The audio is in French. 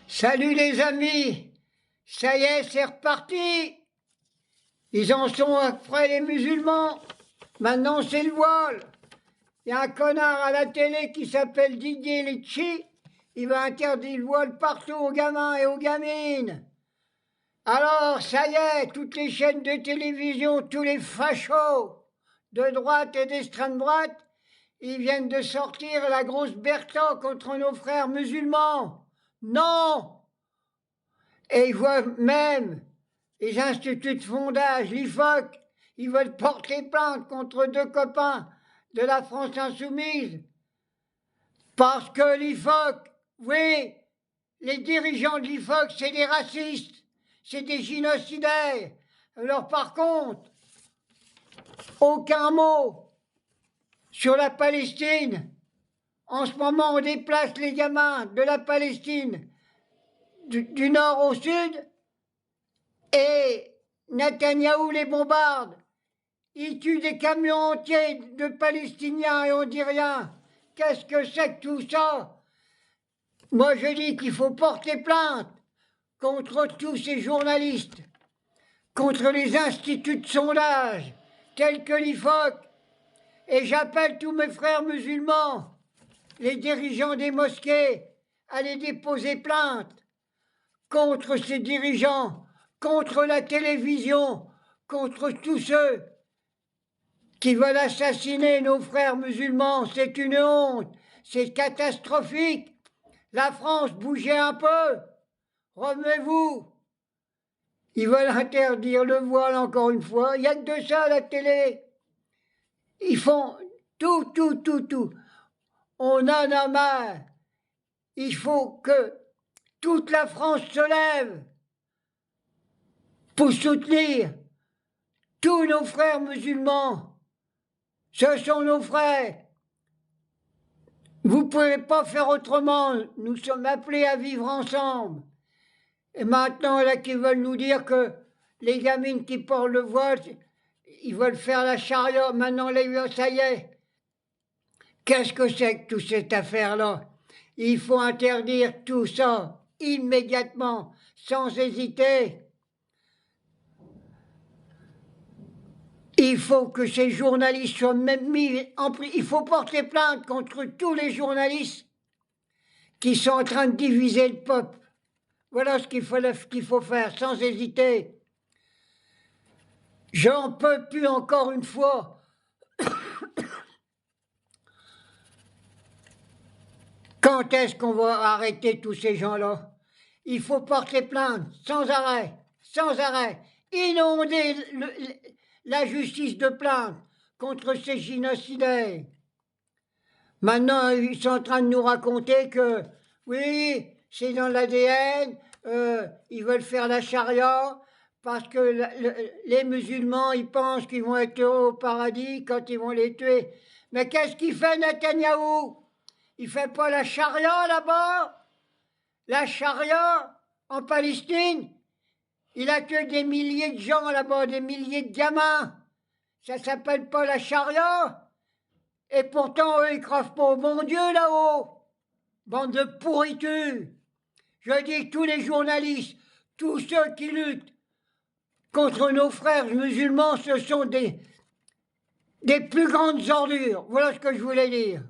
Salut les amis, ça y est, c'est reparti. Ils en sont après les musulmans. Maintenant c'est le voile. Il y a un connard à la télé qui s'appelle Didier Litchi. Il va interdire le voile partout aux gamins et aux gamines. Alors, ça y est, toutes les chaînes de télévision, tous les fachos de droite et d'extrême droite, ils viennent de sortir la grosse Bertha contre nos frères musulmans. Non! Et ils voient même les instituts de sondage, l'IFOC, ils veulent porter plainte contre deux copains de la France insoumise. Parce que l'IFOC, oui, les dirigeants de l'IFOC, c'est des racistes, c'est des génocidaires. Alors par contre, aucun mot sur la Palestine. En ce moment, on déplace les gamins de la Palestine du nord au sud et Netanyahou les bombarde. Il tue des camions entiers de Palestiniens et on dit rien. Qu'est-ce que c'est que tout ça? Moi je dis qu'il faut porter plainte contre tous ces journalistes, contre les instituts de sondage tels que l'IFOC, et j'appelle tous mes frères musulmans, les dirigeants des mosquées, à les déposer plainte contre ces dirigeants, contre la télévision, contre tous ceux qui veulent assassiner nos frères musulmans. C'est une honte, c'est catastrophique. La France, bougez un peu, remuez-vous. Ils veulent interdire le voile encore une fois. Il n'y a que de ça à la télé. Ils font tout. On en a marre. Il faut que toute la France se lève pour soutenir tous nos frères musulmans. Ce sont nos frères. Vous ne pouvez pas faire autrement. Nous sommes appelés à vivre ensemble. Et maintenant, là, qu'ils veulent nous dire que les gamines qui portent le voile, ils veulent faire la charia. Maintenant, ça y est. Qu'est-ce que c'est que toute cette affaire-là? Il faut interdire tout ça immédiatement, sans hésiter. Il faut que ces journalistes soient même mis en prison. Il faut porter plainte contre tous les journalistes qui sont en train de diviser le peuple. Voilà ce qu'il faut faire, sans hésiter. J'en peux plus encore une fois. Quand est-ce qu'on va arrêter tous ces gens-là? Il faut porter plainte, sans arrêt, inonder la justice de plainte contre ces génocidaires. Maintenant, ils sont en train de nous raconter que, oui, c'est dans l'ADN, ils veulent faire la charia, parce que les musulmans, ils pensent qu'ils vont être au paradis quand ils vont les tuer. Mais qu'est-ce qu'il fait Netanyahou? Il fait pas la charia là-bas? La charia en Palestine? Il a tué des milliers de gens là-bas, des milliers de gamins. Ça s'appelle pas la charia? Et pourtant, eux, ils crèvent pas au bon Dieu là-haut. Bande de pourritures. Je dis que tous les journalistes, tous ceux qui luttent contre nos frères musulmans, ce sont des plus grandes ordures. Voilà ce que je voulais dire.